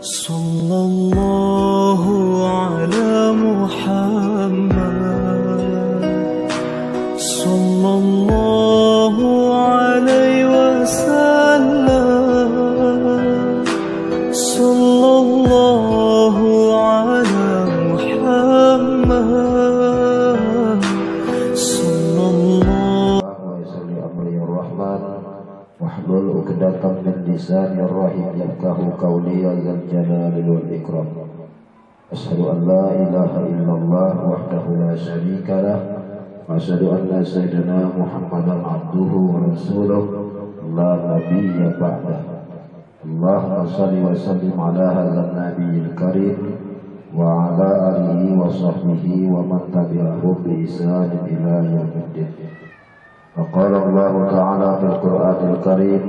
صلى الله على محمد صلى الله عليه وسلم صلى الله على محمد صلى الله واحلل عقدة من لساني الرحيم يفقهوا قولي يا ذا الجلال والإكرام. أشهد أن لا إله إلا الله وحده لا شريك له وأشهد أن سيدنا محمدا عبده ورسوله لا نبي بعده. اللهم صل وسلم على هذا النبي الكريم وعلى آله وصحبه ومن تبعهم بإحسان إلى يوم الدين. وقال الله تعالى في القرآن الكريم: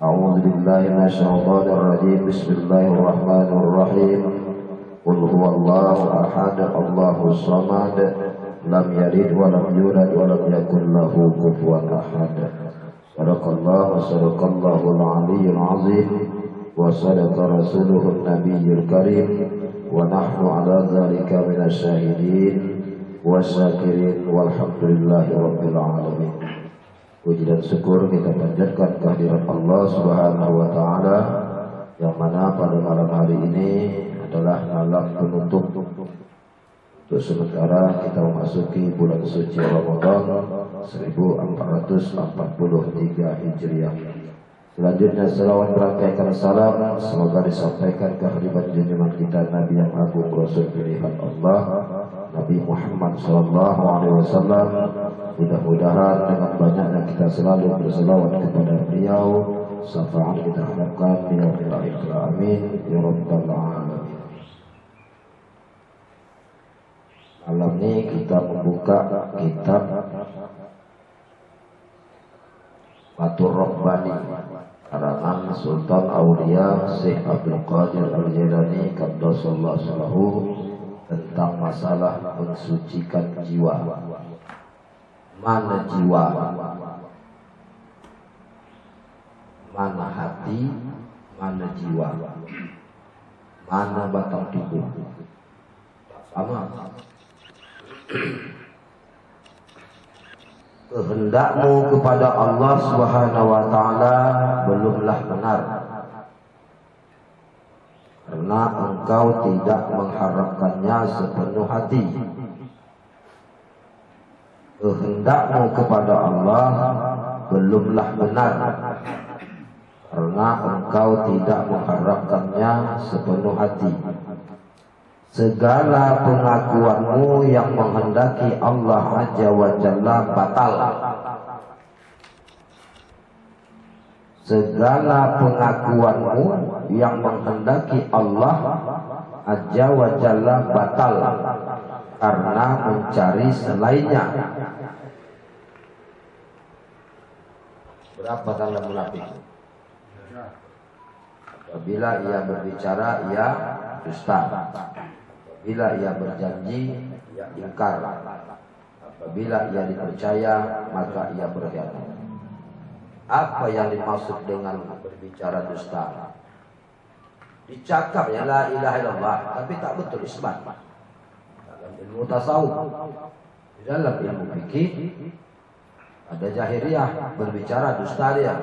أعوذ بالله من الشيطان الرجيم. بسم الله الرحمن الرحيم. قل هو الله أحد الله الصمد لم يلد ولم يولد ولم يكن له كفوا أحد. صدق الله وصدق الله العلي العظيم وصدق رسوله النبي الكريم ونحن على ذلك من الشاهدين wasyakirin walhamdulillahi rabbil alamin. Puji dan syukur kita panjatkan kehadirat Allah Subhanahu wa taala yang mana pada malam hari ini adalah malam penutup untuk sementara kita memasuki bulan suci Ramadan 1443 Hijriah. Selanjutnya selawat berangkaikan salam semoga disampaikan ke hadirat junjungan kita Nabi yang agung, Rasul pilihan Allah, Nabi Muhammad SAW. Mudah-mudahan dengan banyaknya kita selalu berselawat kepada beliau, syafaat kita harapkan bila kita amin ya rabbal alamin. Malam ini kita membuka kitab Fathur Rabbani karangan Sultan Aulia Syekh Abdul Qadir Al-Jilani Qaddasallahu Sirrahu tentang masalah mensucikan jiwa. Mana jiwa? Mana hati? Mana jiwa? Mana batang tubuh? Sama. Kehendakmu kepada Allah Subhanahu wa taala belumlah benar, karena engkau tidak mengharapkannya sepenuh hati. Kehendakmu kepada Allah belumlah benar, karena engkau tidak mengharapkannya sepenuh hati. Segala pengakuanmu yang menghendaki Allah Azza wa Jalla batal. Segala pengakuanmu yang menghendaki Allah Azza wa Jalla batal karena mencari selainnya. Berapa tanda munafik? Apabila ia berbicara ia dusta. Apabila ia berjanji, ia ingkar. Apabila ia dipercaya, maka ia berkhianat. Apa yang dimaksud dengan berbicara dusta? Dicakap ya la ilaha illallah, tapi tak betul isbat. Dalam ilmu tasawuf, di dalam ilmu fikih, ada jahiliyah berbicara dusta dia,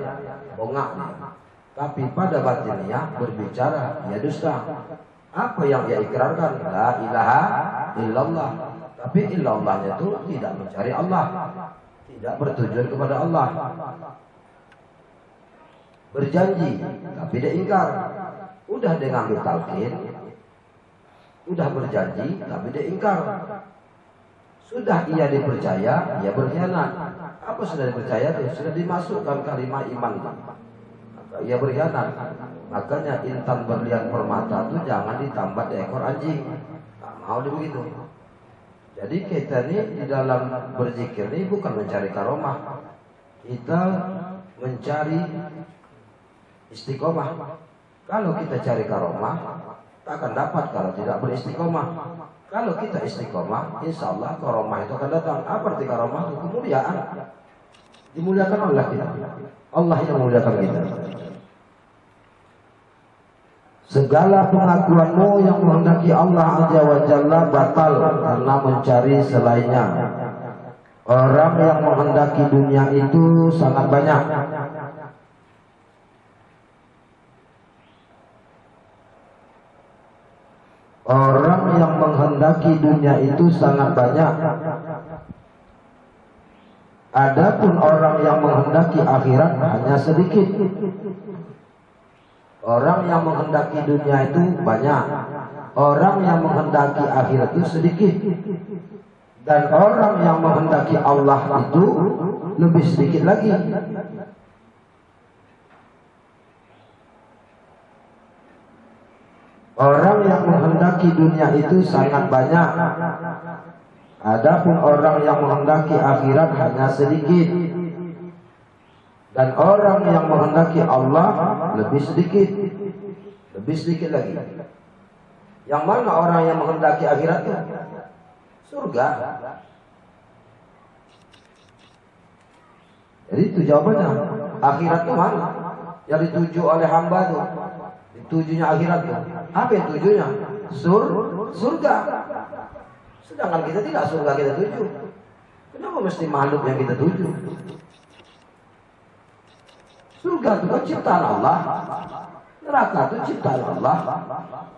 bongak dia. Tapi pada batinnya berbicara ya dusta. Apa yang ia ikrarkan? La ilaha illallah. Tapi illallahnya itu tidak mencari Allah, tidak bertujuan kepada Allah. Berjanji tapi dia ingkar. Udah dengan talqin, udah berjanji tapi dia ingkar. Sudah ia dipercaya, ia berkhianat. Apa sudah dipercaya itu? Sudah dimasukkan kalimat iman, maka ia berkhianat. Makanya intan berlian permata itu jangan ditambah di ekor anjing. Tak mau begitu. Jadi kita ini di dalam berzikir ini bukan mencari karomah. Kita mencari istiqomah. Kalau kita cari karomah, tak akan dapat kalau tidak beristiqomah. Kalau kita istiqomah, insya Allah karomah itu akan datang. Apa arti karomah? Kemuliaan. Dimuliakan oleh kita. Allah yang memuliakan kita. Segala pengakuanmu yang menghendaki Allah Azza wa Jalla batal karena mencari selainnya. Orang yang menghendaki dunia itu sangat banyak. Orang yang menghendaki dunia itu sangat banyak. Adapun orang yang menghendaki akhirat hanya sedikit. Orang yang menghendaki dunia itu banyak. Orang yang menghendaki akhirat itu sedikit. Dan orang yang menghendaki Allah itu lebih sedikit lagi. Orang yang menghendaki dunia itu sangat banyak. Adapun orang yang menghendaki akhirat hanya sedikit. Dan orang yang menghendaki Allah lebih sedikit. Lebih sedikit lagi. Yang mana orang yang menghendaki akhirat itu? Surga. Jadi itu jawabannya. Akhirat itu mana? Yang dituju oleh hamba itu. Tujuannya akhirat itu. Apa yang tujuannya? Surga. Sedangkan kita tidak surga kita tuju. Kenapa mesti makhluk yang kita tuju? Surga itu kan ciptaan Allah. Neraka itu ciptaan Allah.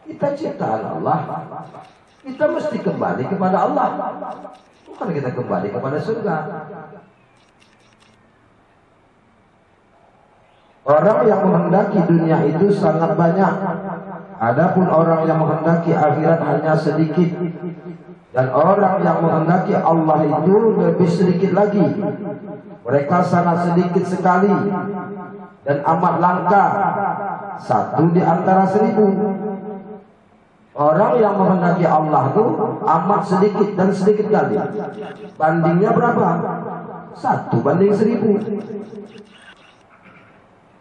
Kita ciptaan Allah. Kita mesti kembali kepada Allah. Bukan kita kembali kepada surga. Orang yang menghendaki dunia itu sangat banyak. Adapun orang yang menghendaki akhirat hanya sedikit. Dan orang yang menghendaki Allah itu lebih sedikit lagi. Mereka sangat sedikit sekali dan amat langka, 1 di antara 1000. Orang yang menghendaki Allah itu amat sedikit dan sedikit kali. Bandingnya berapa? 1 banding 1000.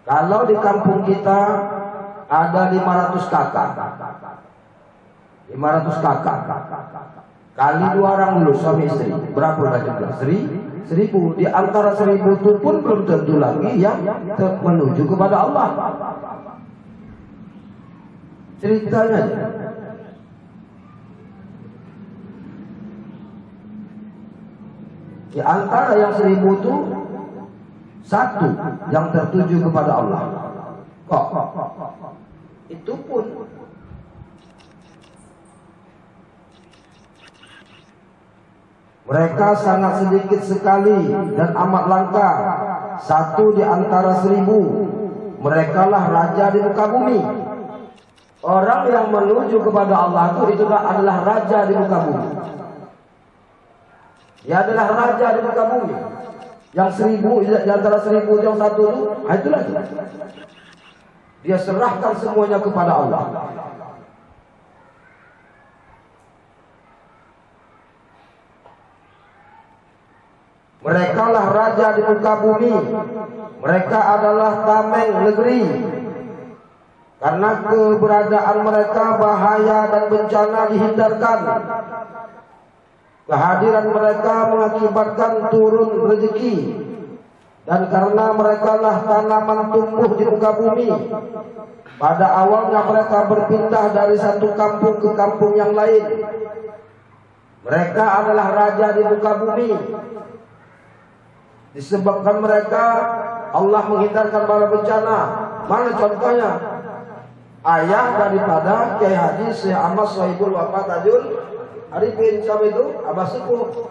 Kalau di kampung kita ada 500 kakak, 500 kakak kali 2 orang dulu suami istri, berapa udah jumlah? 1000. Di antara 1000 itu pun belum tentu lagi yang menuju kepada Allah. Ceritanya di antara yang 1000 itu 1 yang tertuju kepada Allah. Kok? Itu pun mereka sangat sedikit sekali dan amat langka, 1 di antara 1000. Mereka lah raja di muka bumi. Orang yang menuju kepada Allah itu adalah raja di muka bumi. Dia adalah raja di muka bumi. Yang 1000 di antara 1000 yang 1 itu lagi. Dia serahkan semuanya kepada Allah. Mereka lah raja di muka bumi. Mereka adalah tameng negeri. Karena keberadaan mereka bahaya dan bencana dihindarkan. Kehadiran mereka mengakibatkan turun rezeki. Dan karena mereka lah tanaman tumbuh di muka bumi. Pada awalnya mereka berpindah dari satu kampung ke kampung yang lain. Mereka adalah raja di muka bumi. Disebabkan mereka Allah menghindarkan para bencana. Mana contohnya? Ayah daripada Kiai Haji Syekh Ahmad Sohibul Wafat Tajul Arifin siapa itu? Abah Sepuh.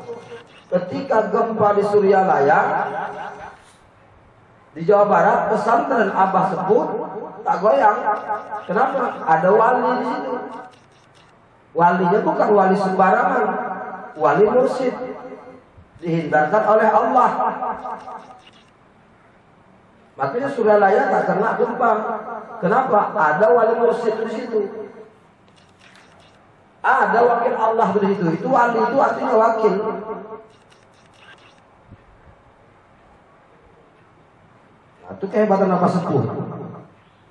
Ketika gempa di Suryalaya di Jawa Barat, pesantren Abah Sepuh tak goyang. Kenapa? Ada wali di situ. Walinya bukan wali sembarangan, wali mursyid. Dihindarkan oleh Allah. Makanya Suryalaya tak kena gempa. Kenapa? Ada wali mursyid di situ. Ada wakil Allah di situ. Itu wali itu artinya wakil. Nah, itu kehebatan Abah Sepuh.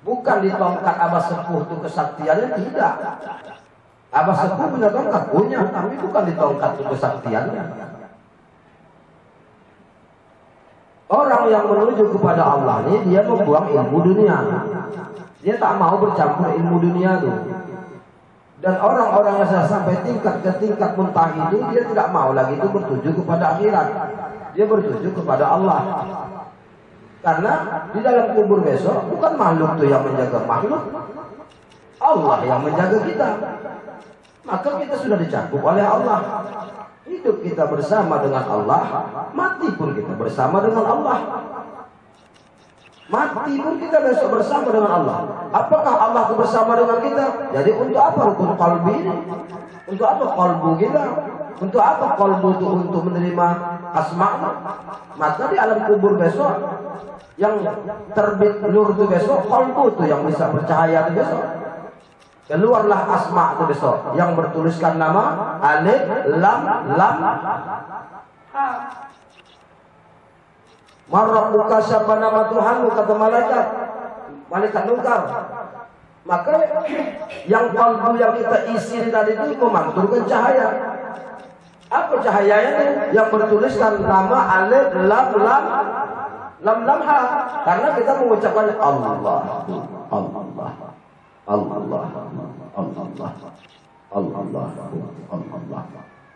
Bukan di tongkat Abah Sepuh itu kesaktiannya, tidak. Abah Sepuh punya tongkat, punya, tapi bukan di tongkat itu kesaktiannya. Orang yang menuju kepada Allah ini dia membuang ilmu dunia. Dia tak mau bercampur ilmu dunia tuh. Dan orang-orang yang sudah sampai tingkat ke tingkat muntah itu, dia tidak mau lagi itu bertuju kepada akhirat. Dia bertuju kepada Allah. Karena di dalam kubur besok bukan makhluk tuh yang menjaga makhluk, Allah yang menjaga kita. Maka kita sudah dicakup oleh Allah. Hidup kita bersama dengan Allah, mati pun kita bersama dengan Allah. Mati pun kita besok bersama dengan Allah. Apakah Allah itu bersama dengan kita? Jadi untuk apa rukun qalbi ini? Untuk apa qalbu kita? Untuk apa qalbu itu? Untuk menerima asma'na. Maka di alam kubur besok yang terbit nur itu besok, qalbu itu yang bisa bercahaya itu besok. Keluarlah asma itu besok yang bertuliskan nama alif lam ha. Marabbuka, siapa nama Tuhanmu, kata malaikat mungkar. Maka yang kalbu yang kita isi tadi itu memantulkan cahaya. Apa cahayanya? Yang bertuliskan nama alif lam ha. Karena kita mengucapkan Allah.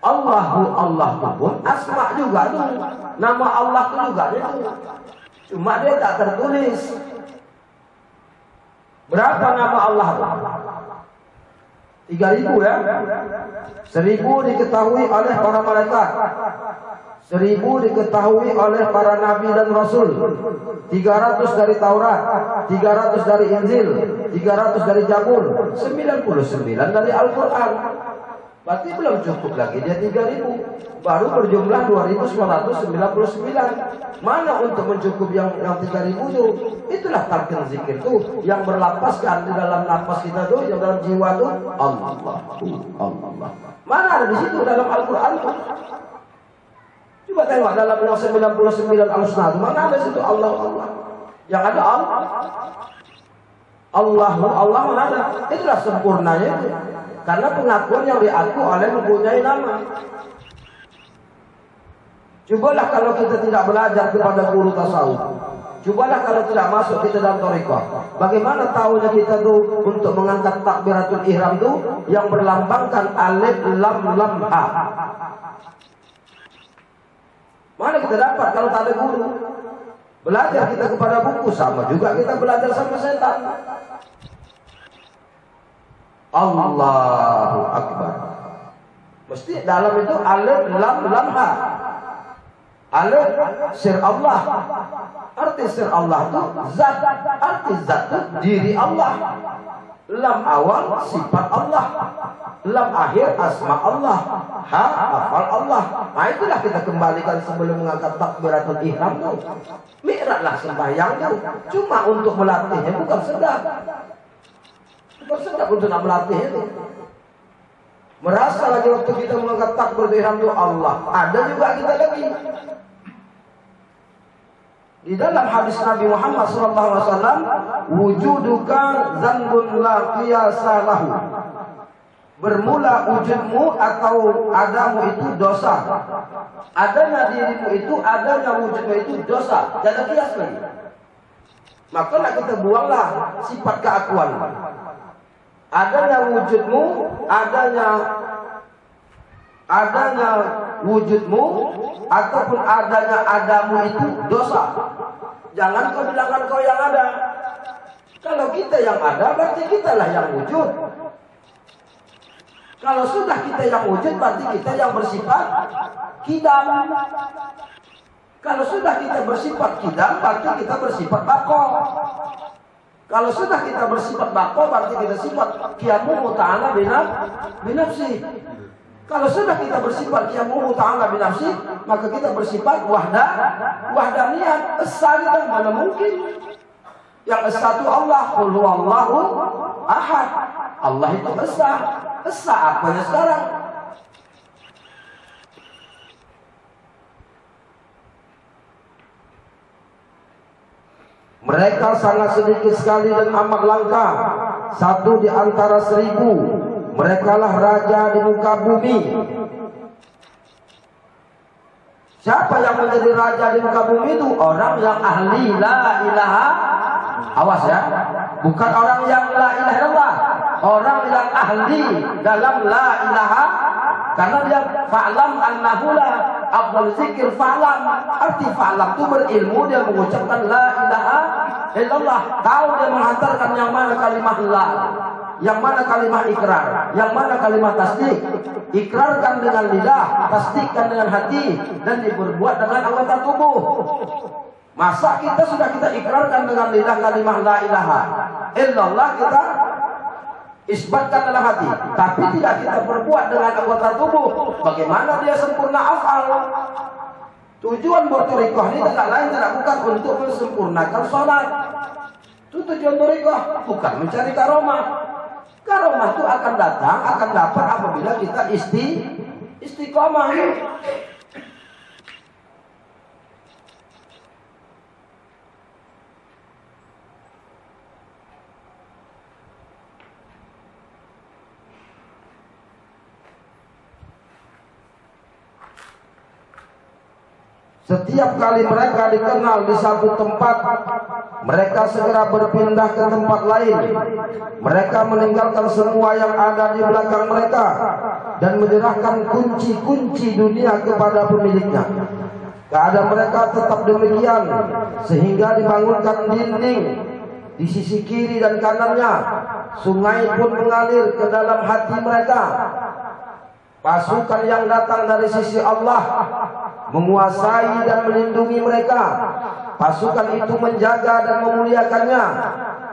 Allah pun asma juga tuh. Nama Allah itu juga itu. Cuma dia tak tertulis. Berapa nama Allah? 3.000 ya. 1.000 diketahui oleh para malaikat. 1.000 diketahui oleh para nabi dan rasul. 300 dari Taurat, 300 dari Injil, 300 dari Zabur, 99 dari Al-Quran. Berarti belum cukup lagi, dia 3.000. Baru berjumlah 2.999. Mana untuk mencukup yang 3.000 itu? Itulah talqin zikir itu yang berlapaskan di dalam nafas kita tuh, yang dalam jiwa tuh Allah. Mana ada di situ dalam Al-Quran tuh? Coba tengok dalam yang 99 al-husna itu, mana ada situ Allah. Yang ada Allah mana ada? Itulah sempurnanya itu. Karena pengakuan yang diaku oleh mempunyai nama. Cobalah kalau kita tidak belajar kepada guru tasawuf. Cobalah kalau tidak masuk kita dalam thariqah. Bagaimana tahunya kita tuh untuk mengangkat takbiratul ihram tuh yang berlambangkan alif lam ha. Mana kita dapat kalau tak ada guru? Belajar kita kepada buku, sama juga kita belajar sama setan. Allahu Akbar. Mesti dalam itu alif lam ha. Alif sir Allah. Arti sir Allah itu zat. Arti zat itu diri Allah. Lam awal sifat Allah. Lam akhir asma Allah. Ha hafal Allah. Nah itulah kita kembalikan sebelum mengangkat takbiratul ihram itu. Mi'rajlah sembahyang itu. Cuma untuk melatihnya, bukan sedap. Bukan sedap untuk nak melatih itu. Merasa lagi waktu kita mengangkat takbiratul ihram itu Allah. Ada juga kita lagi. Di dalam hadis Nabi Muhammad SAW, wujuduka zanbun la qiyasa lahu. Bermula wujudmu atau adamu itu dosa. Adanya dirimu itu, adanya wujudmu itu dosa. Jangan kias lagi. Maka kita buanglah sifat keakuan. Adanya wujudmu, adanya wujudmu ataupun adanya adamu itu dosa. Jangan kau bilangkan kau yang ada. Kalau kita yang ada, berarti kitalah yang wujud. Kalau sudah kita yang wujud, berarti kita yang bersifat kidam. Kalau sudah kita bersifat kidam, berarti kita bersifat bako. Kalau sudah kita bersifat bako, berarti kita sifat qiyamu ta'ala binafsi. Kalau sudah kita bersifat qiyamu ta'ala binafsi, maka kita bersifat wahdaniyah. Esa kita mana mungkin? Yang esa itu Allah, qul huwallahu ahad. Allah itu esa. Esa apanya sekarang? Mereka sangat sedikit sekali dan amat langka. 1 di antara 1000. Merekalah raja di muka bumi. Siapa yang menjadi raja di muka bumi itu? Orang yang ahli la ilaha. Awas ya. bukan orang yang la ilaha illallah, orang yang ahli dalam la ilaha, karena dia fa'lam annahu la afdal zikir fa'lam. Arti fa'lam itu berilmu, dia mengucapkan la ilaha illallah, tahu dia menghantarkan yang mana kalimat la, yang mana kalimat ikrar, yang mana kalimat tasdik. Ikrarkan dengan lidah, tasdikkan dengan hati, dan diperbuat dengan anggota tubuh. Masa kita sudah kita ikrarkan dengan lidah kalimat la ilaha illallah, kita isbatkan dalam hati, tapi tidak kita perbuat dengan anggota tubuh, bagaimana dia sempurna afal? Tujuan bertorikoh ini tidak lain tidak bukan untuk mensempurnakan sholat. Itu tujuan torikoh, bukan mencari karomah. Karomah itu akan datang, akan dapat apabila kita istiqomah. Setiap kali mereka dikenal di satu tempat, mereka segera berpindah ke tempat lain. Mereka meninggalkan semua yang ada di belakang mereka dan menyerahkan kunci-kunci dunia kepada pemiliknya. Keadaan mereka tetap demikian sehingga dibangunkan dinding di sisi kiri dan kanannya. Sungai pun mengalir ke dalam hati mereka. Pasukan yang datang dari sisi Allah menguasai dan melindungi mereka. Pasukan itu menjaga dan memuliakannya,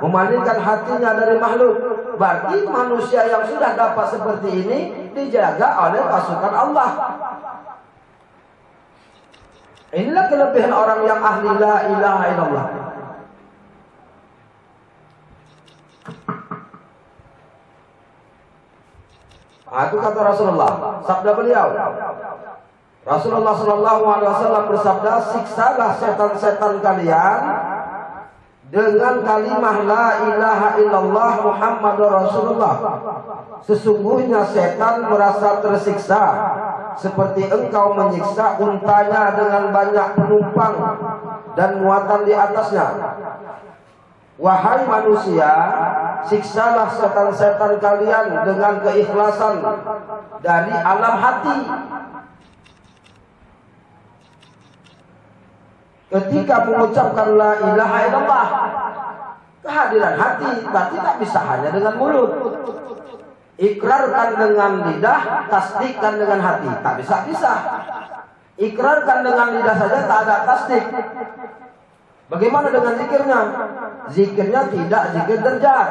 memalingkan hatinya dari makhluk. Bagi manusia yang sudah dapat seperti ini, dijaga oleh pasukan Allah. Inilah kelebihan orang yang ahli la ilaha illallah. Itu kata Rasulullah, sabda beliau. Rasulullah Shallallahu Alaihi Wasallam bersabda, siksalah setan-setan kalian dengan kalimah la ilaha illallah Muhammadur Rasulullah. Sesungguhnya setan merasa tersiksa seperti engkau menyiksa untanya dengan banyak penumpang dan muatan di atasnya. Wahai manusia, siksalah setan-setan kalian dengan keikhlasan dari alam hati. Ketika mengucapkan la ilaha illallah, kehadiran hati, berarti tak bisa hanya dengan mulut. Ikrarkan dengan lidah, tasdikkan dengan hati, tak bisa. Ikrarkan dengan lidah saja tak ada tasdik. Bagaimana dengan zikirnya? Zikirnya tidak zikir derjat.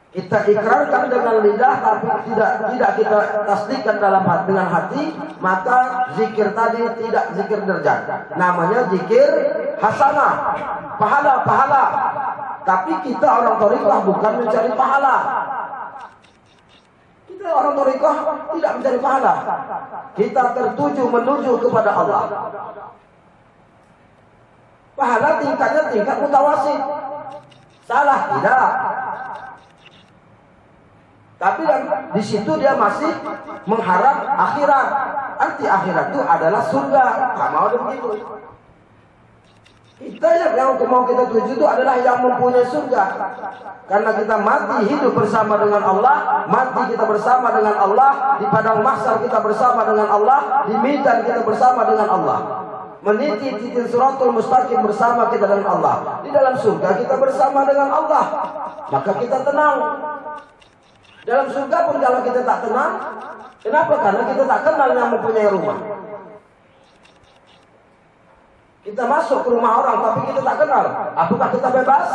Kita ikrarkan dengan lidah tapi tidak kita tasdikkan dalam hati dengan hati, maka zikir tadi tidak zikir derjat. Namanya zikir hasanah, pahala. Tapi kita orang thariqah bukan mencari pahala. Kita orang thariqah tidak mencari pahala. Kita tertuju menuju kepada Allah. Pahala tingkatnya tingkat mutawasid. Salah tidak. Tapi di situ dia masih mengharap akhirat. Arti akhirat itu adalah surga. Tak mau begitu. Kita yang mau kita tuju itu adalah yang mempunyai surga. Karena kita mati hidup bersama dengan Allah, mati kita bersama dengan Allah, di padang mahsyar kita bersama dengan Allah, di mizan kita bersama dengan Allah. Meniti titik siratul mustaqim bersama kita dengan Allah. Di dalam surga kita bersama dengan Allah. Maka kita tenang. Dalam surga pun kalau kita tak tenang, kenapa? Karena kita tak kenal yang mempunyai rumah. Kita masuk ke rumah orang tapi kita tak kenal. Apakah kita bebas?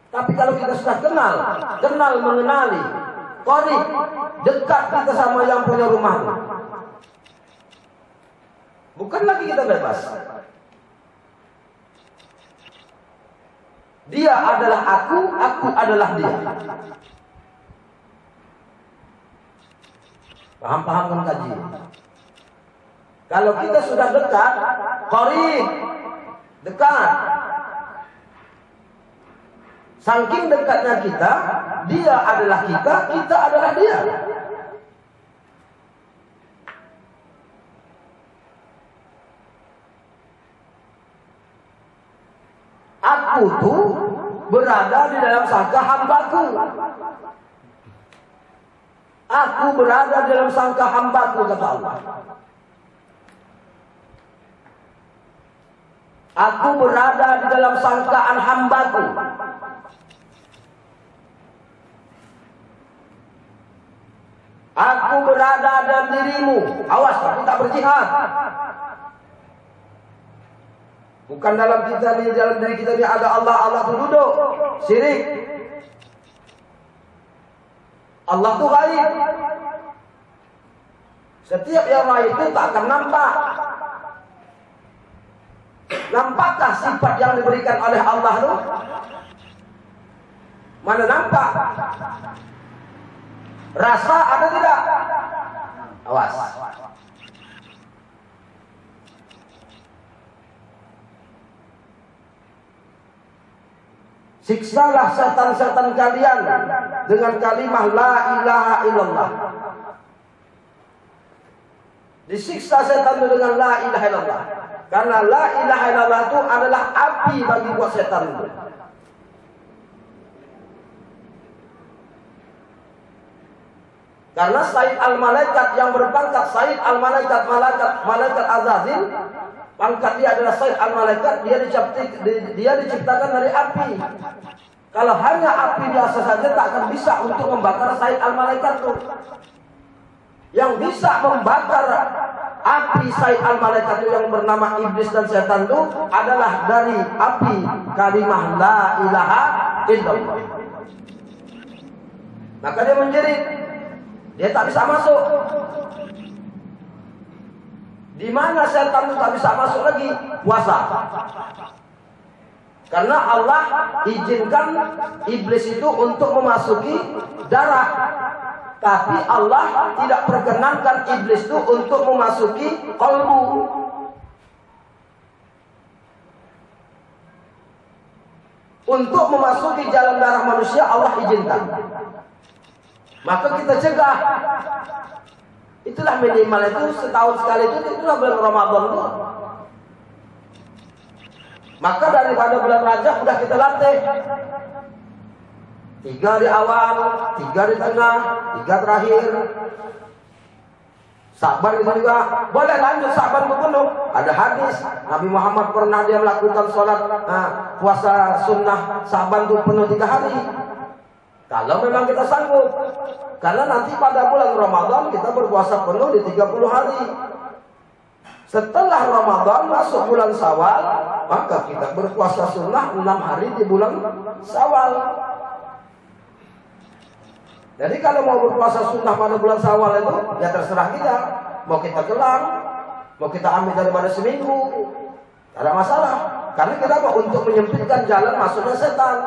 Tapi kalau kita sudah kenal mengenali, qarib, dekat kita sama yang punya rumah, bukan lagi kita bebas. Dia adalah aku adalah dia. Paham kan kaji? Kalau kita sudah dekat, qarib, dekat. Saking dekatnya kita, dia adalah kita adalah dia. aku tuh berada di dalam sangka hambaku. Aku berada di dalam sangka hambaku, kata Allah. Aku berada di dalam sangkaan hambaku. Aku berada dalam dirimu. Awas, tapi tak berjihad. Bukan dalam kita ni, dalam diri kita ni ada Allah, Allah tu duduk. Syirik. Allah tu gaib. Setiap yang lain itu tak akan nampak. Nampakkah sifat yang diberikan oleh Allah tu? Mana nampak? Rasa ada tidak? Awas. Siksalah setan-setan kalian dengan kalimah la ilaha illallah. Disiksa setan dengan la ilaha illallah. Karena la ilaha illallah itu adalah api bagi buat setan itu. Karena Sayyid al-Malaikat yang berpangkat Sayyid al-Malaikat, Malaikat Azazil, pangkat dia adalah Sayyid al-Malaikat, dia diciptakan dari api. Kalau hanya api biasa saja tak akan bisa untuk membakar Sayyid al-Malaikat itu. Yang bisa membakar api Sayyid al-Malaikat itu yang bernama iblis dan setan itu adalah dari api kalimah la ilaha illallah. Maka dia menjerit. Dia tak bisa masuk. Di mana setan itu tak bisa masuk lagi? Puasa. Karena Allah izinkan iblis itu untuk memasuki darah. Tapi Allah tidak perkenankan iblis itu untuk memasuki qalbu. Untuk memasuki jalan darah manusia Allah izinkan. Maka kita cegah. Itulah minimal itu setahun sekali itulah bulan Ramadan itu. Maka daripada bulan Rajab sudah kita latih. 3 di awal, 3 di tengah, 3 terakhir. Sabar itu juga boleh lanjut sabar penuh. Ada hadis Nabi Muhammad pernah dia melakukan sholat puasa sunnah sabar itu penuh 3 hari. Kalau memang kita sanggup. Karena nanti pada bulan Ramadan kita berpuasa penuh di 30 hari. Setelah Ramadan masuk bulan Syawal, maka kita berpuasa sunnah 6 hari di bulan Syawal. Jadi kalau mau berpuasa sunnah pada bulan Syawal itu, ya terserah kita. Mau kita kelang, mau kita ambil daripada seminggu, tidak ada masalah. Karena kita mau untuk menyempitkan jalan masuknya setan.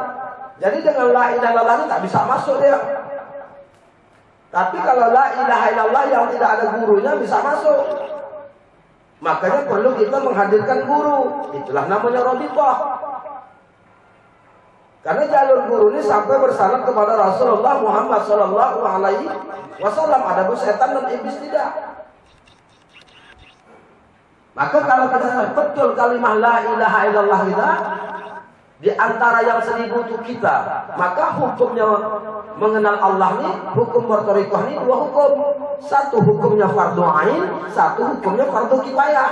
Jadi dengan la ilaha illallah ini tak bisa masuk dia. Tapi kalau la ilaha illallah yang tidak ada gurunya bisa masuk. Makanya perlu kita menghadirkan guru. Itulah namanya rabithah. Karena jalur guru ini sampai bersanad kepada Rasulullah Muhammad sallallahu alaihi wasallam. Adapun setan dan iblis tidak. Maka kalau kita betul kalimah la ilaha illallah kita di antara yang 1000 itu kita, maka hukumnya mengenal Allah ini, hukum bertorikoh ini 2 hukum. Satu hukumnya fardu ain, satu hukumnya fardu kifayah.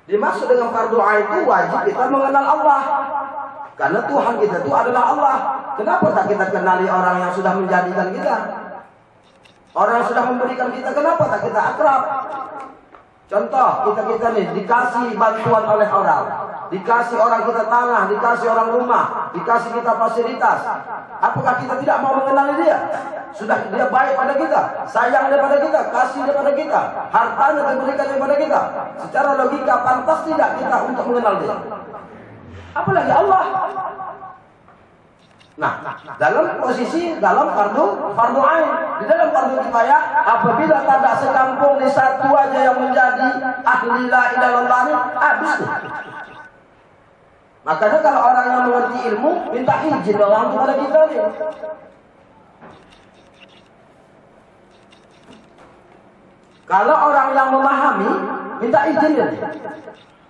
Dimaksud dengan fardu ain itu wajib kita mengenal Allah. Karena Tuhan kita itu adalah Allah. Kenapa tak kita kenali orang yang sudah menjadikan kita? Orang yang sudah memberikan kita, kenapa tak kita akrab? Contoh, kita nih dikasih bantuan oleh orang. Dikasih orang kita tanah, dikasih orang rumah, dikasih kita fasilitas. Apakah kita tidak mau mengenali dia? Sudah dia baik pada kita, sayang daripada kita, kasih daripada kita, hartanya diberikan daripada kita. Secara logika pantas tidak kita untuk mengenal dia. Apalagi Allah. Nah, dalam posisi dalam fardu ain, di dalam fardu kifayah, apabila tak sekampung di satu aja yang menjadi ahli la ilaha illallah ini, habis nih. Makanya kalau orang yang mengerti ilmu minta izin orang kepada kita nih. Kalau orang yang memahami minta izin nih.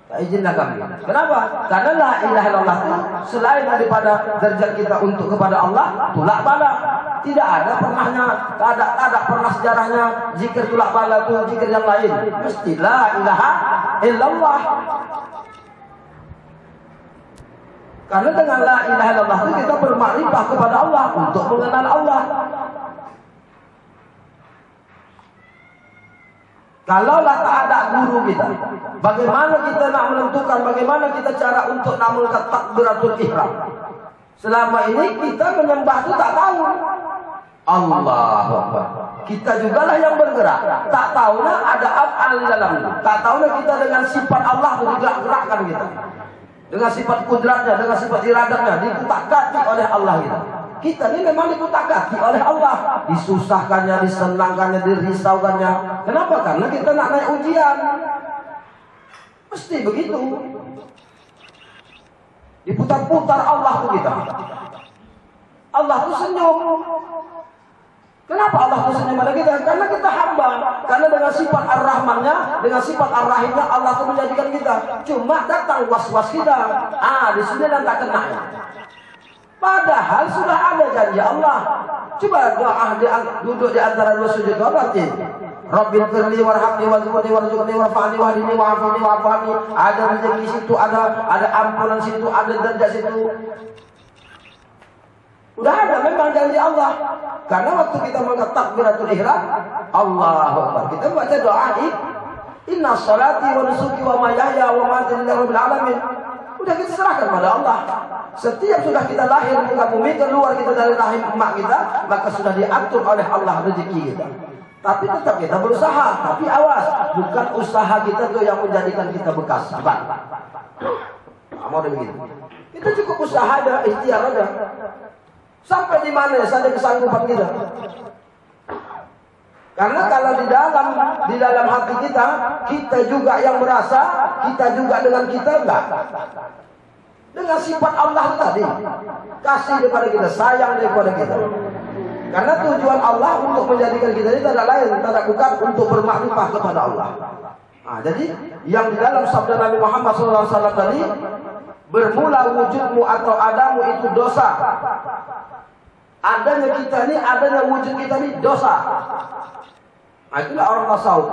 Tak izinlah kami. Kenapa? Karena la ilaha illallah itu selain daripada derajat kita untuk kepada Allah, tulak bala. Tidak ada pernahnya, tak ada pernah sejarahnya zikir tulak bala itu zikir yang lain. Mesti la ilaha illallah. Karena dengan la ilaha illallah itu kita bermakrifah kepada Allah untuk mengenal Allah. Kalaulah tak ada guru kita, bagaimana kita nak menentukan, bagaimana kita cara untuk nak mengangkat takbiratul ihram? Selama ini kita menyembah itu tak tahu. Allahu Akbar. Kita jugalah yang bergerak. Tak tahulah ada af'al di dalamnya. Tak tahulah kita dengan sifat Allah itu digerak-gerakkan kita. Dengan sifat kudratnya, dengan sifat iradatnya, dikutak-katik oleh Allah kita. Kita ini memang dikutak-katik oleh Allah. Disusahkannya, disenangkannya, dirisaukannya. Kenapa? Karena kita nak naik ujian. Mesti begitu. Diputar-putar Allah itu kita. Allah itu senyum. Kenapa Allah itu senyum pada kita? Karena kita hamba. Karena dengan sifat Ar-Rahmannya, dengan sifat Ar-Rahimnya, Allah itu menjadikan kita. Cuma datang was-was kita. Di sini dan tak kena. Padahal sudah ada janji Allah. Coba doa duduk di antara dua sujud doa batin. Rabbil firli warhamni warzuqni warzuqni warfa'ni wahdini wa'afini wa'afani. Ada rezeki situ, ada ampunan situ, ada derajat situ. Udah ada memang janji Allah. Karena waktu kita mengangkat takbiratul ihram, Allahu Akbar. Kita baca doa inna salati wa nusuki wa mahyaya wa mamati lillahi rabbil alamin. Udah kita serahkan pada Allah. Setiap sudah kita lahir di muka bumi, keluar kita dari rahim emak kita, maka sudah diatur oleh Allah rezeki kita. Tapi tetap kita berusaha. Tapi awas, bukan usaha kita tuh yang menjadikan kita bekas. Bukan. Mau begitu. Kita cukup usaha aja, ikhtiar aja. Sampai di mana saja kesanggupan kita. Karena kalau di dalam hati kita juga yang merasa, kita juga dengan kita enggak. Dengan sifat Allah tadi, kasih daripada kita, sayang daripada kita. Karena tujuan Allah untuk menjadikan kita ini tidak lain, tidak bukan untuk bermakrifah kepada Allah. Jadi yang di dalam sabda Nabi Muhammad SAW tadi, bermula wujudmu atau adamu itu dosa. Adanya kita ini, adanya wujud kita ini dosa. Itulah orang tasawuf.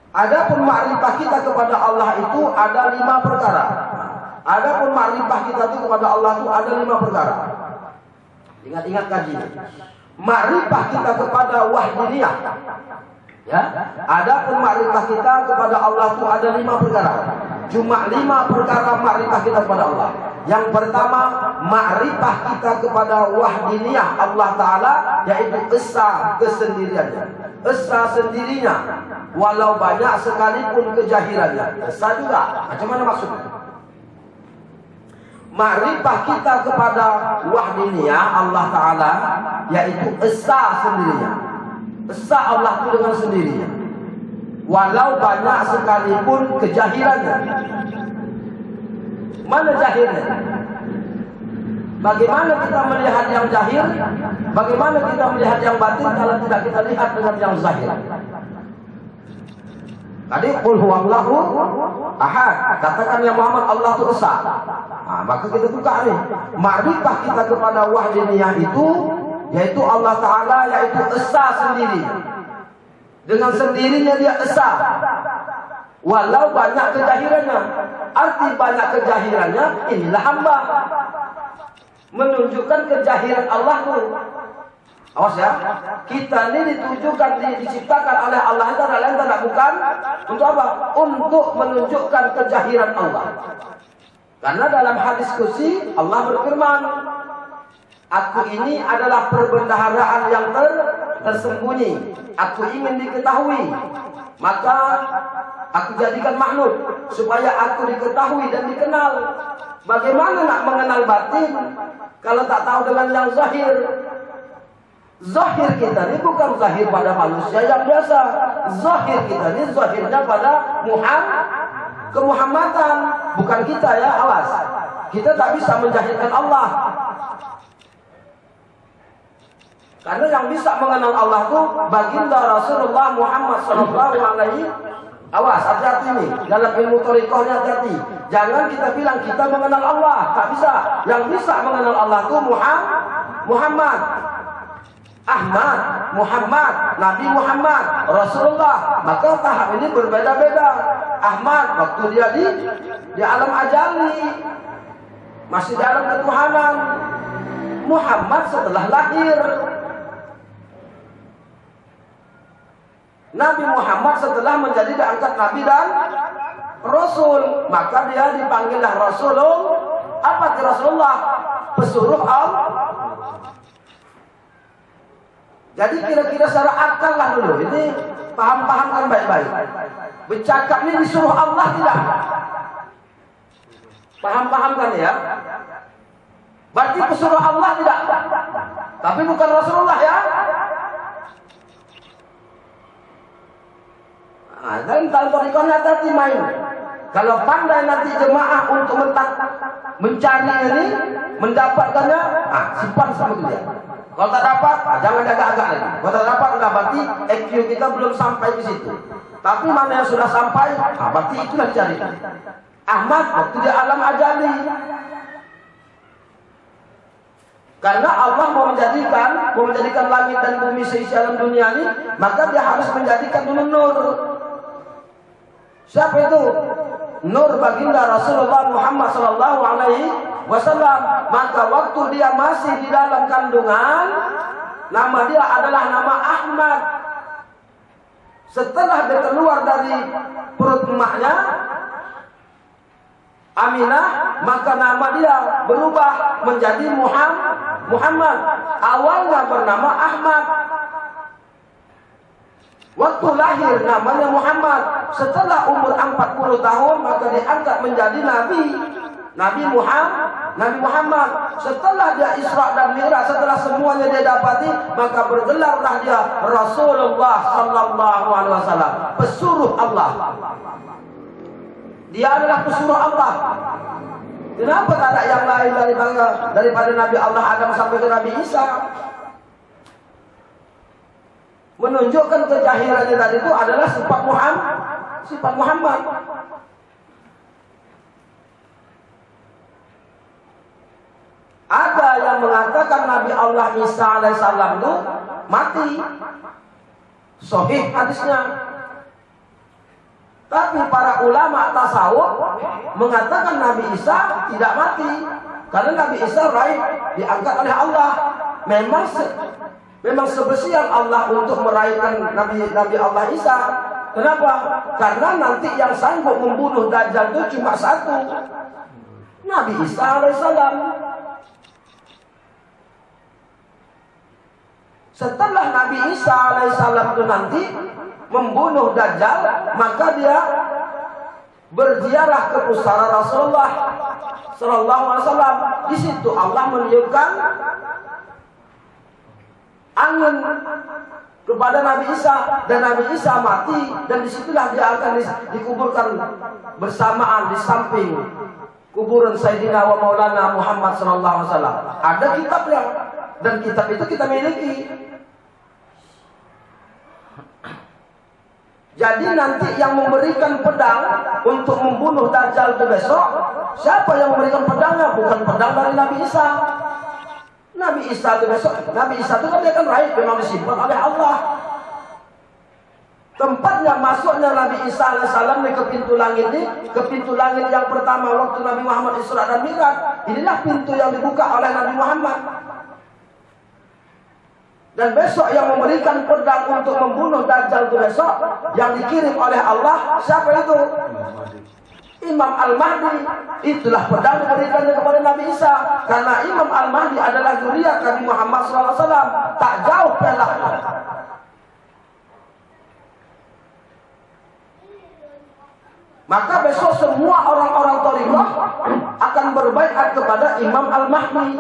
Adapun makrifah kita kepada Allah itu ada 5 perkara. Adapun makrifah kita itu kepada Allah itu ada 5 perkara. Ingat-ingat kaji. Makrifah kita kepada wahdiniyah. Ya. Adapun makrifah kita kepada Allah itu ada 5 perkara. Cuma 5 perkara makrifah kita kepada Allah. Yang pertama, makrifah kita kepada wahdiniyah Allah Ta'ala, yaitu esa kesendiriannya. Esa sendirinya, walau banyak sekalipun kejahirannya. Esa juga. Macam mana maksudnya? Makrifah kita kepada wahdiniyah Allah Ta'ala, yaitu esa sendirinya. Esa Allah itu dengan sendirinya, walau banyak sekalipun kejahirannya. Mana jahirnya? Bagaimana kita melihat yang jahir? Bagaimana kita melihat yang batin kalau tidak kita lihat dengan yang zahir? Tadi qul huwallahu ahad, katakan ya Muhammad Allah itu esa. Maka kita buka nih. Makrifah kita kepada wahdiniyah itu, yaitu Allah Ta'ala, yaitu esa sendiri. Dengan sendirinya dia esa. Walau banyak kejahirannya. Arti banyak kejahirannya, inilah hamba. Menunjukkan kejahiran Allah itu. Awas ya, kita ini ditujukan, diciptakan oleh Allah itu adalah yang bukan untuk apa? Untuk menunjukkan kejahiran Allah. Karena dalam hadis qudsi Allah berfirman, aku ini adalah perbendaharaan yang tersembunyi. Aku ingin diketahui, maka aku jadikan makhluk supaya aku diketahui dan dikenal. Bagaimana nak mengenal batin kalau tak tahu dengan yang zahir? Zahir kita ini bukan zahir pada manusia yang biasa. Zahir kita ini zahirnya pada kemuhammadan. Bukan kita ya, awas. Kita tak bisa menjahirkan Allah. Karena yang bisa mengenal Allah itu baginda Rasulullah Muhammad sallallahu alaihi Awas, hati-hati nih. Dalam ilmu thariqah ini hati-hati. Jangan kita bilang kita mengenal Allah. Tak bisa. Yang bisa mengenal Allah itu Muhammad, Ahmad, Muhammad, Nabi Muhammad, Rasulullah. Maka tahap ini berbeda-beda. Ahmad waktu dia di alam ajali, masih dalam ketuhanan. Muhammad setelah lahir. Nabi Muhammad setelah menjadi diangkat Nabi dan Rasul, maka dia dipanggillah Rasulullah. Apa itu Rasulullah? Pesuruh Allah. Jadi kira-kira secara akal lah dulu. Ini paham-pahamkan baik-baik. Bercakap ini disuruh Allah tidak? Paham-pahamkan ya. Berarti pesuruh Allah tidak? Tapi bukan Rasulullah ya. Nah, dan dalam thariqahnya hati-hati main. Kalau pandai nanti jemaah untuk mencari ini, mendapatkannya, simpan sama dia. Kalau tak dapat, jangan agak-agak lagi. Kalau tak dapat, berarti IQ kita belum sampai ke situ. Tapi mana yang sudah sampai, berarti itulah cari. Ahmad waktu di alam ajali. Karena Allah mau menjadikan langit dan bumi seisi alam dunia ini, maka dia harus menjadikan dulu nur. Siapa itu? Nur baginda Rasulullah Muhammad sallallahu alaihi wasallam. Maka waktu dia masih di dalam kandungan, nama dia adalah nama Ahmad. Setelah dia keluar dari perut emaknya Aminah, maka nama dia berubah menjadi Muhammad. Awalnya bernama Ahmad. Waktu lahir namanya Muhammad. Setelah umur 40 tahun maka diangkat menjadi Nabi Muhammad. Setelah dia Isra dan Mi'raj, setelah semuanya dia dapati, maka bergelarlah dia Rasulullah sallallahu alaihi wasallam, pesuruh Allah. Dia adalah pesuruh Allah. Kenapa tak ada yang lain daripada Nabi Allah Adam sampai ke Nabi Isa? Menunjukkan kejahilannya tadi itu adalah sifat Muhammad. Ada yang mengatakan Nabi Allah Isa alaihissalam itu mati. Sahih hadisnya. Tapi para ulama tasawuf mengatakan Nabi Isa tidak mati. Karena Nabi Isa diangkat oleh Allah. Memang sebesian Allah untuk meraihkan Nabi Allah Isa. Kenapa? Karena nanti yang sanggup membunuh Dajjal itu cuma satu, Nabi Isa alaihissalam. Setelah Nabi Isa alaihissalam itu nanti membunuh Dajjal, maka dia berziarah ke pusara Rasulullah sallallahu alaihi wasallam. Di situ Allah meniupkan angin kepada Nabi Isa, dan Nabi Isa mati, dan disitulah dia akan dikuburkan bersamaan di samping kuburan Sayyidina wa Maulana Muhammad sallallahu alaihi wasallam. Ada kitabnya, dan kitab itu kita miliki. Jadi nanti yang memberikan pedang untuk membunuh Dajjal itu besok, siapa yang memberikan pedangnya? Bukan pedang dari Nabi Isa. Nabi Isa itu besok, Nabi Isa itu kan dia kan raih, memang disimpan oleh Allah. Tempatnya masuknya Nabi Isa alaihissalam ke pintu langit ini, ke pintu langit yang pertama waktu Nabi Muhammad Isra dan Mi'raj. Inilah pintu yang dibuka oleh Nabi Muhammad. Dan besok yang memberikan pedang untuk membunuh Dajjal itu besok, yang dikirim oleh Allah, siapa itu? Imam Al-Mahdi. Itulah pedang diberikan kepada Nabi Isa. Karena Imam Al-Mahdi adalah zuriat Nabi Muhammad SAW. Tak jauh pelaknya. Maka besok semua orang-orang thariqah akan berbaiat kepada Imam Al-Mahdi.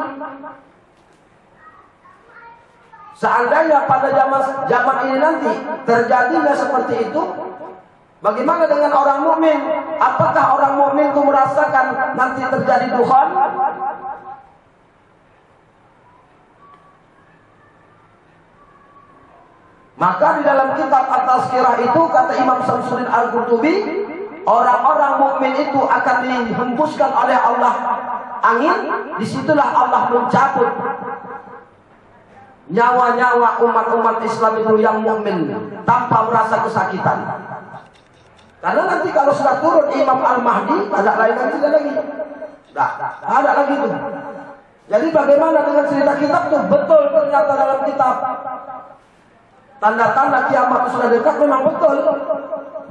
Seandainya pada zaman ini nanti terjadinya seperti itu, bagaimana dengan orang mukmin? Apakah orang mukmin itu merasakan nanti terjadi dukhan? Maka di dalam kitab At-Tazkirah itu kata Imam Syamsuddin Al-Qurtubi, orang-orang mukmin itu akan dihembuskan oleh Allah angin, disitulah Allah mencabut nyawa-nyawa umat-umat Islam itu yang mukmin tanpa merasa kesakitan. Karena nanti kalau sudah turun Imam Al-Mahdi, ada lain lagi. Nah, ada lagi tuh. Jadi bagaimana dengan cerita kitab tuh? Betul ternyata dalam kitab. Tanda-tanda kiamat sudah dekat memang betul.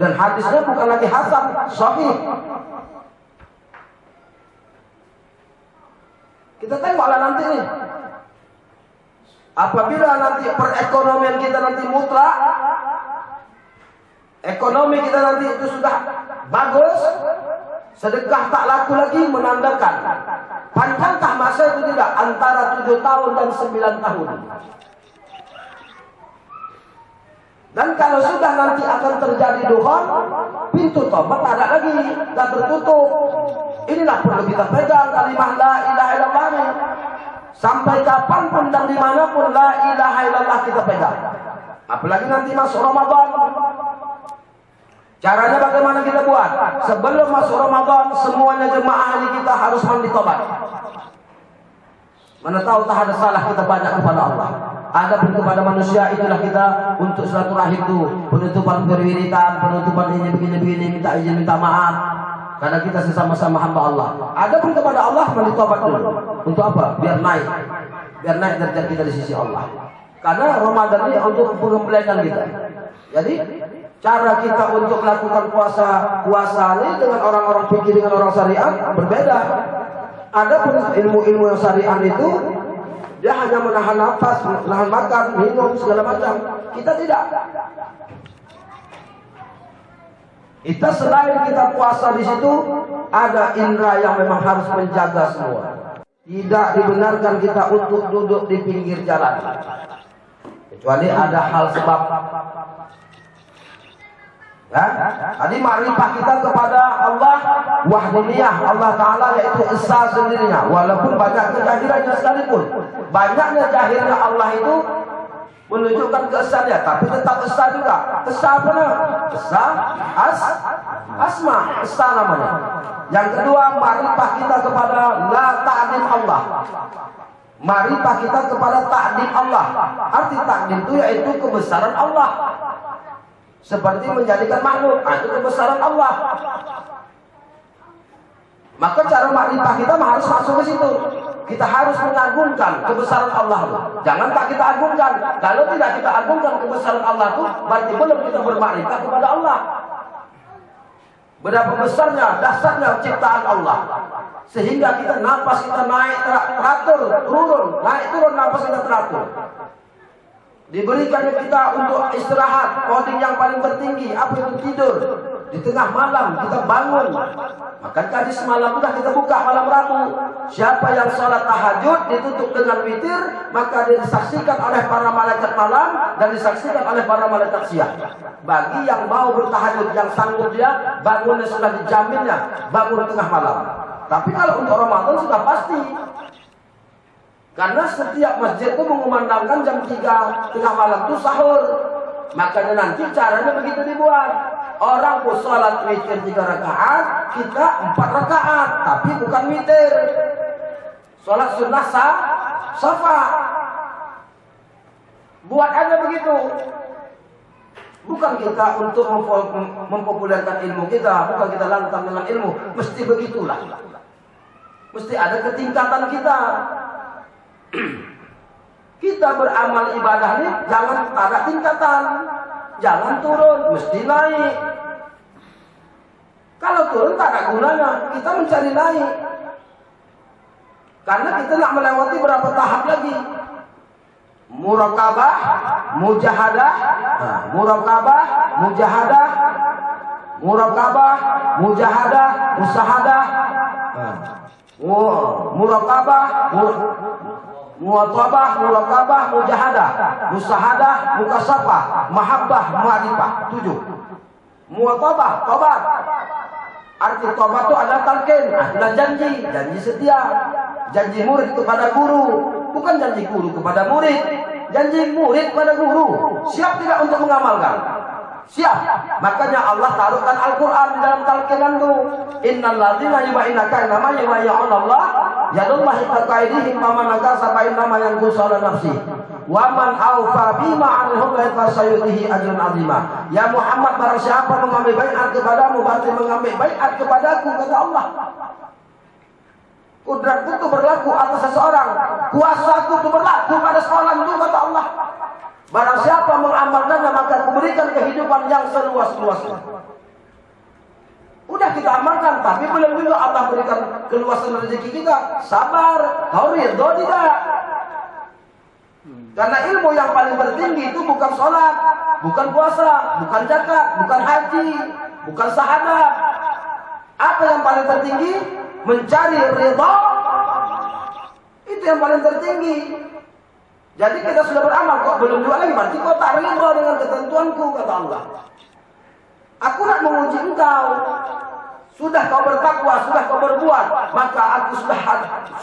Dan hadisnya bukan lagi hasan, sahih. Kita tengoklah nanti nih. Apabila nanti perekonomian kita nanti mutlak, ekonomi kita nanti itu sudah bagus, sedekah tak laku lagi, menandakan panjangkah masa itu tidak? Antara 7 tahun dan 9 tahun. Dan kalau sudah nanti akan terjadi duhon, pintu tobat ada lagi, dan tertutup. Inilah perlu kita pegang kalimat la ilaha illallah ini. Sampai kapanpun dan dimanapun la ilaha illallah kita pegang. Apalagi nanti masuk Ramadan. Caranya bagaimana kita buat? Sebelum masuk Ramadan, semuanya jemaah ini kita harus mandi tobat. Mana tahu tak ada salah kita banyak kepada Allah. Ada pun kepada manusia, itulah kita untuk silaturahim itu, penutupan perwiritan, penutupan ini begini-begini, minta izin, minta maaf. Karena kita sesama-sama hamba Allah. Ada pun kepada Allah mandi tobat dulu. Untuk apa? Biar naik derajat kita di sisi Allah. Karena Ramadan ini untuk pengembalian kita. Jadi cara kita untuk melakukan puasa ini dengan orang-orang fikih, dengan orang syariat berbeda. Ada pun ilmu-ilmu yang syariat itu dia hanya menahan nafas, menahan makan, minum, segala macam. Kita tidak. Kita selain kita puasa di situ, ada indera yang memang harus menjaga semua. Tidak dibenarkan kita untuk duduk di pinggir jalan. Kecuali ada hal sebab. Ya? Jadi makrifah kita kepada Allah wahdiniyah, Allah Ta'ala, yaitu esa sendirinya. Walaupun banyak kejahirannya sekalipun, banyaknya jahirnya Allah itu menunjukkan keesannya, tapi tetap esa juga. Esa apa namanya? Esa asma, esa namanya. Yang kedua, makrifah kita kepada la ta'dim Allah. Makrifah kita kepada ta'dim Allah. Arti ta'dim itu yaitu kebesaran Allah. Seperti menjadikan makhluk, itu kebesaran Allah. Maka cara makrifah kita harus masuk ke situ. Kita harus mengagungkan kebesaran Allah. Jangan tak kita agungkan. Kalau tidak kita agungkan kebesaran Allah itu, berarti belum kita bermakrifah kepada Allah. Berapa besarnya, dasarnya ciptaan Allah. Sehingga kita napas kita naik teratur, turun, naik turun napas kita teratur. Diberikannya kita untuk istirahat, coding yang paling tertinggi, apa itu tidur. Di tengah malam kita bangun. Maka tadi semalam sudah kita buka malam Rabu. Siapa yang sholat tahajud ditutup dengan witir, maka disaksikan oleh para malaikat malam dan disaksikan oleh para malaikat siang. Bagi yang mau bertahajud, yang sanggup dia, bangunnya sudah dijaminnya, bangun tengah malam. Tapi kalau untuk Ramadan sudah pasti. Karena setiap masjid itu mengumandangkan jam 3 tengah malam itu sahur. Makanya nanti caranya begitu dibuat. Orang pun sholat witir 3 rakaat, kita 4 rakaat, tapi bukan witir. Sholat sunnah syafa. Buat aja begitu. Bukan kita untuk mempopulerkan ilmu kita, bukan kita lantang dengan ilmu. Mesti begitulah. Mesti ada ketingkatan kita. Kita beramal ibadah ini jangan ada tingkatan, jangan turun, mesti naik. Kalau turun tak ada gunanya, kita mencari naik. Karena kita nak melewati berapa tahap lagi. Muraqabah, mujahadah, muraqabah, mujahadah, muraqabah, mujahadah, musahadah, muraqabah, muwatabah, muraqabah, mujahadah, musahadah, mukasafah, mahabbah, ma'rifah. 7. Muwatabah, tobat. Arti tobat itu adalah talqin, adalah janji, janji setia. Janji murid kepada guru, bukan janji guru kepada murid. janji murid pada guru. Siap tidak untuk mengamalkan? Siap. Makanya Allah taruhkan Al-Quran di dalam talqinan itu. Innal ladzina yubayyinaka innama yubayyinuna Allah yadullahi faqaidihim faman nakasa fa innama yanqusu ala nafsi wa man awfa bima 'anhu fa sayutihi ajran 'azima. Ya Muhammad, barang siapa mengambil baiat kepadamu berarti mengambil baiat kepadaku, kata Allah. Kudratku itu berlaku atas seseorang, kuasaku itu berlaku pada seorang itu, kata Allah. Barang siapa mengamalkannya maka aku berikan kehidupan yang seluas-luasnya. Udah kita amalkan, tapi belum juga Allah berikan keluasan rezeki kita. Sabar, kau ridho tidak? Karena ilmu yang paling tertinggi itu bukan sholat, bukan puasa, bukan zakat, bukan haji, bukan syahadat. Apa yang paling tertinggi? Mencari ridho. Itu yang paling tertinggi. Jadi kita sudah beramal, kok belum juga lagi, berarti kau tak ridho dengan ketentuanku, kata Allah. Aku nak menguji engkau. Sudah kau bertakwa, sudah kau berbuat, maka aku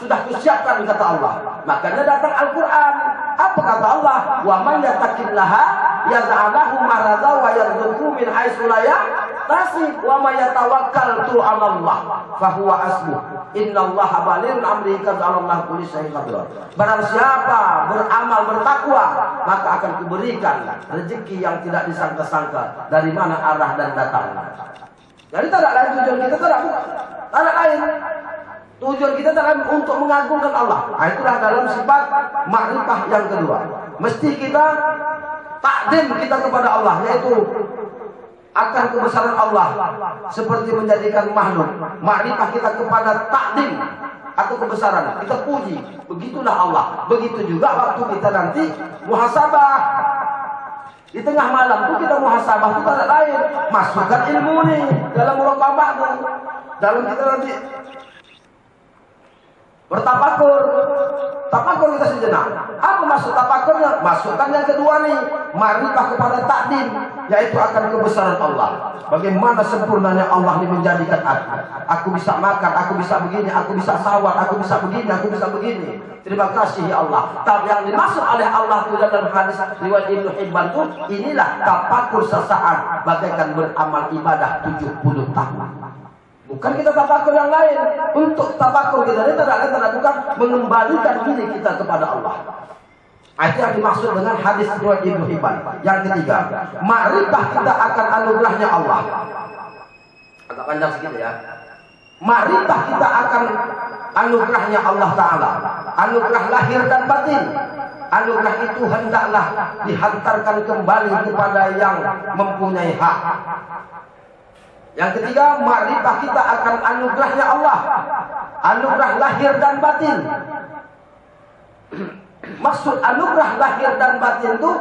sudah kusiapkan, kata Allah. Makanya datang Al-Quran. Apa kata Allah? Wa man yattaqillaha yaj'alhu makhraja wa yarzuqhu min haitsu la yahtasib wa may yatawakkaltu 'ala Allah fa huwa hasbuh. Innallaha balighun amrihi qad 'alallahu kulli syai'in qadir. Barang siapa beramal bertakwa, maka akan kuberikan rezeki yang tidak disangka-sangka dari mana arah dan datangnya. Jadi tak ada lain tujuan kita, tak ada lain. Tujuan kita adalah untuk mengagungkan Allah. Nah, itulah dalam sifat makrifah yang kedua. Mesti kita takdim kita kepada Allah, yaitu akan kebesaran Allah seperti menjadikan makhluk. Makrifah kita kepada takdim atau kebesaran, kita puji. Begitulah Allah. Begitu juga waktu kita nanti muhasabah. Di tengah malam itu kita muhasabah, itu tak lain. Masukkan ilmu nih dalam muraqabah tuh. Dalam kita nanti bertafakur. Tafakur kita sejenak. Apa maksud tafakurnya? Masukkan yang kedua nih, makrifah kepada takdim, yaitu akan kebesaran Allah. Bagaimana sempurnanya Allah ini menjadikan aku. Aku bisa makan, aku bisa begini, aku bisa sawar, aku bisa begini, aku bisa begini. Terima kasih ya Allah. Tapi yang dimaksud oleh Allah itu dalam hadis riwayat Ibnu Hibban itu, inilah tafakur sesaat bagaikan beramal ibadah 70 tahun. Bukan kita tafakur yang lain. Untuk tafakur kita ini tidak bukan mengembalikan diri kita kepada Allah. Itu yang dimaksud dengan hadis riwayat Ibnu Hibban. Yang ketiga, makrifah kita akan anugerahnya Allah. Agak panjang sedikit ya. Makrifah kita akan anugerahnya Allah Ta'ala. Anugerah lahir dan batin. Anugerah itu hendaklah dihantarkan kembali kepada yang mempunyai hak. Yang ketiga, makrifah kita akan anugerahnya Allah. Anugerah lahir dan batin. Maksud anugerah lahir dan batin itu,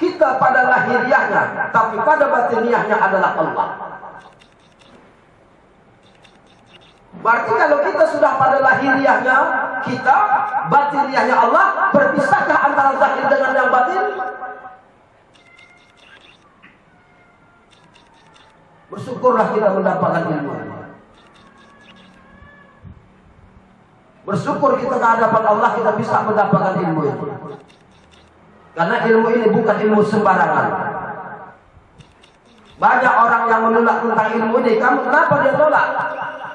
kita pada lahiriahnya, tapi pada batiniahnya adalah Allah. Berarti kalau kita sudah pada lahiriahnya kita, batiniahnya Allah, berpisahkah antara zahir dengan yang batin? Bersyukurlah kita mendapatkan ilmu. Bersyukur kita ke hadapan Allah, kita bisa mendapatkan ilmu itu. Karena ilmu ini bukan ilmu sembarangan. Banyak orang yang menolak tentang ilmu ini. Kamu kenapa dia tolak?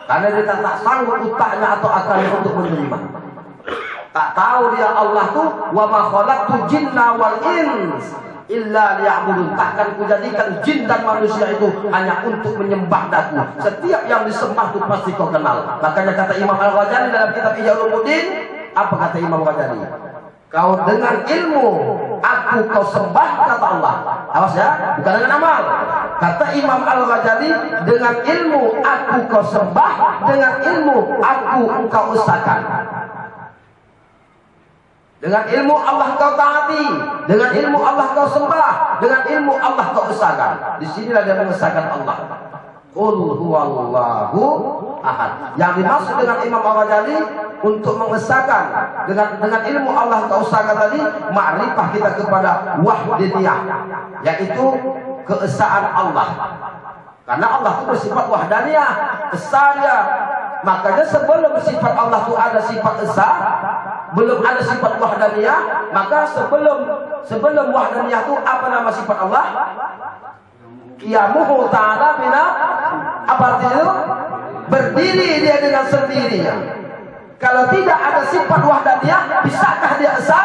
Karena dia tak sanggup utaknya atau akalnya untuk menerima. Tak tahu dia Allah tuh wa ma khalaqtu jinna wal ins illa liya'budun. Takkan kujadikan jin dan manusia itu hanya untuk menyembah daku. Setiap yang disembah itu pasti kau kenal. Makanya kata Imam Al-Ghazali dalam kitab Ihya Ulumuddin, apa kata Imam Al-Ghazali? Kau dengan ilmu aku kau sembah, kata Allah. Awas ya, bukan dengan amal. Kata Imam Al-Ghazali, dengan ilmu aku kau sembah, dengan ilmu aku engkau usahakan. Dengan ilmu Allah kau taati, dengan ilmu Allah kau sembah, dengan ilmu Allah kau usahakan. Di sinilah dia mengesahkan Allah. Qul huwallahu ahad. Yang dimaksud dengan Imam Al-Ghazali untuk mengesahkan dengan ilmu Allah kau usahakan tadi, makrifah kita kepada wahdiniyah, yaitu keesaan Allah. Karena Allah itu bersifat wahdaniyah, esa dia. Makanya sebelum sifat Allah itu ada sifat esa, belum ada sifat wahdaniyah, maka sebelum sebelum wahdaniyah itu apa nama sifat Allah? Qiyamuhu ta'ala bina, apa artinya itu? Berdiri dia dengan sendirinya. Kalau tidak ada sifat wahdaniyah, bisakah dia esa?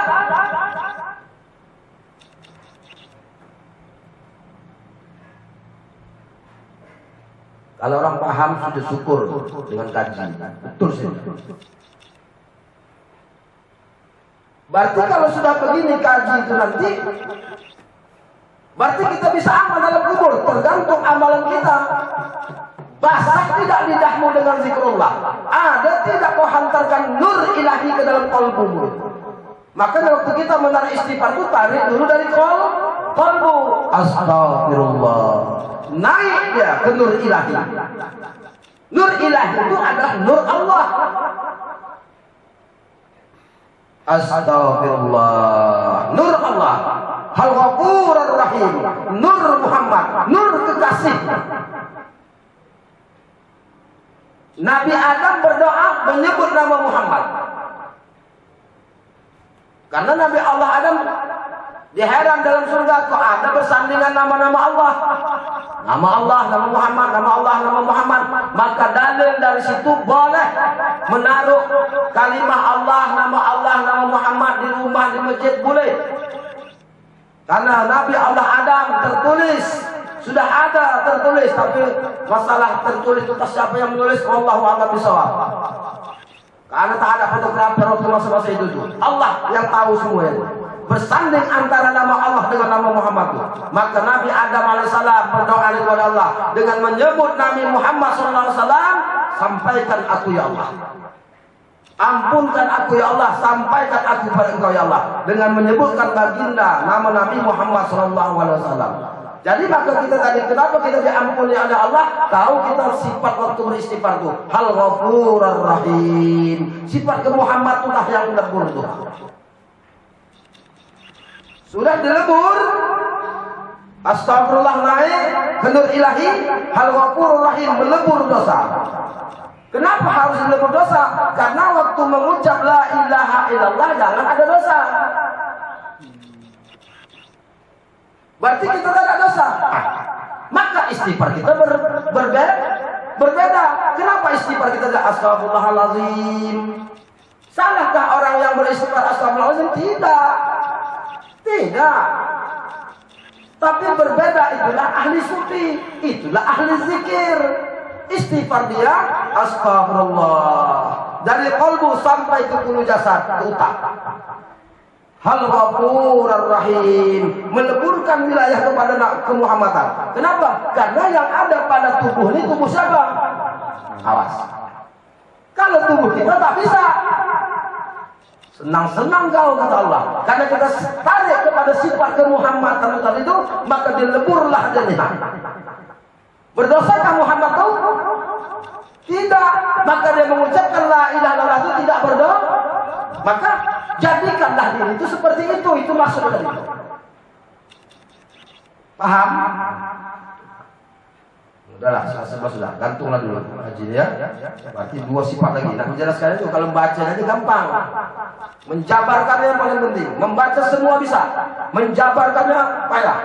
Kalau orang paham sudah syukur dengan kaji. Betul sih. Berarti kalau sudah begini kaji itu nanti, berarti kita bisa amal dalam kubur. Tergantung amalan kita. Basah tidak lidahmu dengan zikrullah. Ada tidak kau hantarkan nur ilahi ke dalam qalbumu. Makanya waktu kita menarik istighfar itu tarik dulu dari qalbu. Astagfirullah. Naik dia ke nur ilahi. Nur ilahi itu adalah nur Allah. Astagfirullah. Nur Allah. Al-Ghafurur Rahim. Nur Muhammad. Nur kekasih. Nabi Adam berdoa menyebut nama Muhammad. Karena Nabi Allah Adam diheran dalam surga kok ada bersandingan nama-nama Allah. Nama Allah, nama Muhammad, nama Allah, nama Muhammad. Maka dalil dari situ boleh menaruh kalimah Allah, nama Muhammad di rumah, di masjid boleh. Karena Nabi Allah Adam tertulis, sudah ada tertulis, tapi masalah tertulis itu siapa yang menulis, wallahu a'lam bishawab. Karena tak ada fotografer waktu masa-masa itu tuh. Allah yang tahu semua itu. Bersanding antara nama Allah dengan nama Muhammad itu. Maka Nabi Adam alaihissalam berdoa kepada Allah dengan menyebut Nabi Muhammad SAW, sampaikan aku ya Allah. Ampunkan aku ya Allah, sampaikan aku kepada engkau ya Allah. Dengan menyebutkan baginda nama Nabi Muhammad SAW. Jadi maka kita tadi kenapa kita diampuni oleh Allah? Tahu kita sifat waktu beristighfar itu. Al-Ghafurur Rahim. Sifat ke Muhammad itulah yang lebur itu. Sudah dilebur. Astagfirullah naik ke nur ilahi. Al-Ghafurur Rahim melebur dosa. Kenapa harus dilebur dosa? Karena waktu mengucap la ilaha illallah jangan ada dosa. Berarti kita tidak ada dosa. Maka istighfar kita berbeda. Kenapa istighfar kita tidak astagfirullahaladzim? Salahkah orang yang beristighfar astagfirullahaladzim? Tidak. Tapi berbeda, itulah ahli sufi, itulah ahli zikir. Istighfar dia astagfirullah dari qalbu sampai ke bulu jasad, ke otak. Al-Ghafurur Rahim, meleburkan wilayah kepada kemuhammadan. Kenapa? Karena yang ada pada tubuh ini tubuh siapa? Awas. Kalau tubuh kita tak bisa. Senang-senang kau kata Allah. Karena kita tarik kepada sifat kemuhammadan tadi itu, maka dileburlah jadinya. Berdosakah Muhammad itu? Tidak. Maka dia mengucapkan la ilaha illallah itu tidak berdosa. Maka jadikanlah diri itu seperti itu maksud dari itu. Paham? Udahlah, sudah. Gantunglah dulu haji ya. Berarti dua sifat lagi. Nah, menjelaskan itu kalau membaca nanti gampang. Menjabarkannya yang paling penting. Membaca semua bisa. Menjabarkannya payah.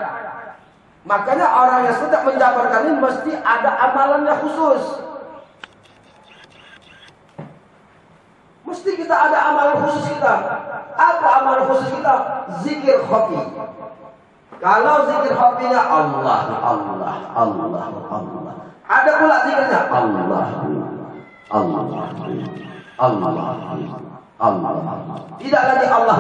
Makanya orang yang sudah menjabarkan ini mesti ada amalannya khusus. Mesti kita ada amalan khusus kita. Apa amalan khusus kita? Zikir khafi. Kalau zikir khafinya Allah. Ada pula zikirnya Allah. Tidak lagi Allah.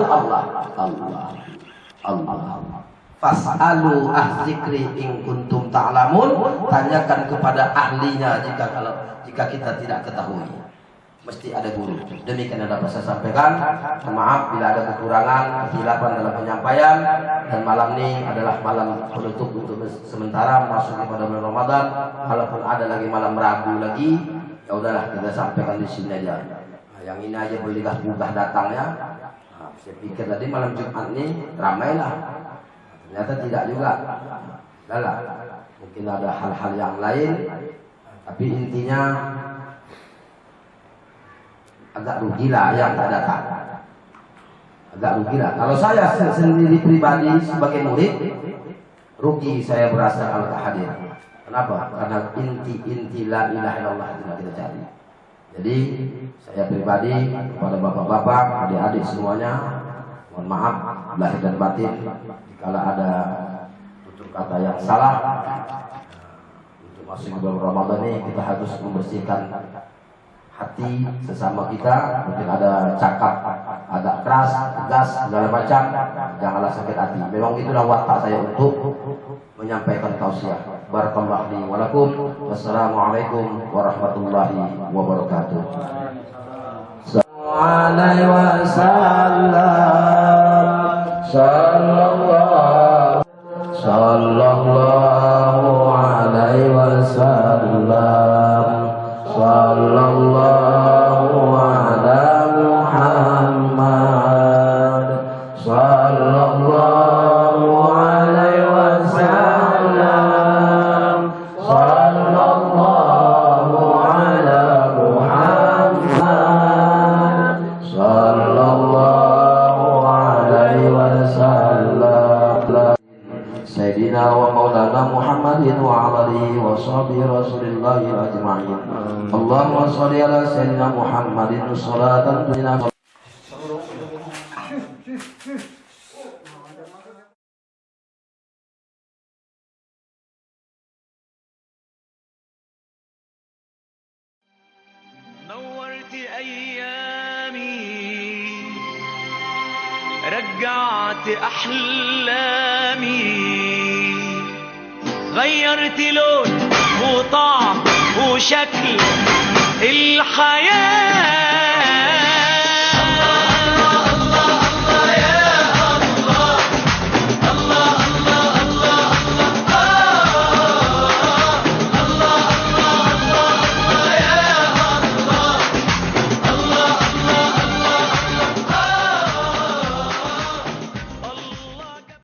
Fas'alu ahzikri in kuntum ta'lamun. Tanyakan kepada ahlinya jika kita tidak ketahui. Mesti ada guru. Demikian yang dapat saya sampaikan. Maaf bila ada kekurangan, kesilapan dalam penyampaian. Dan malam ini adalah malam penutup untuk sementara masuk kepada bulan Ramadan. Kalaupun ada lagi malam Rabu lagi, ya udahlah kita sampaikan di sini aja. Nah, yang ini aja boleh gugah datangnya. Nah, saya pikir tadi malam Jumat ini ramailah. Ternyata tidak juga. Udahlah. Mungkin ada hal-hal yang lain. Tapi intinya agak rugilah yang tak datang. agak rugi lah. Kalau saya sendiri pribadi sebagai murid, rugi saya merasa kalau tak hadir. Kenapa? Karena inti la ilaha illallah itu kita cari. Jadi saya pribadi kepada bapak-bapak, adik-adik semuanya, mohon maaf lahir dan batin kalau ada tutur kata yang salah. Untuk masuk bulan Ramadan ini kita harus membersihkan hati sesama kita. Mungkin ada cakap agak keras, tegas, segala macam, janganlah sakit hati. Memang itulah watak saya untuk menyampaikan tausiah. Barakallahu li wa lakum. Wassalamualaikum warahmatullahi wabarakatuh. Alaihi wasallam, sallallahu alaihi wasallam, sallallahu ala Muhammad, sallallahu alaihi wasallam, sallallahu ala Muhammad, sallallahu alaihi wasallam. Sayyidina wa maulana Muhammadin wa alihi wa sahbihi rasulillahi ajma'in. Allahumma sholli ala sayyidina Muhammadin sholatan tunjina. نورت أيامي، رجعت أحلامي، غيرت لون وطعم وشكل الحياة.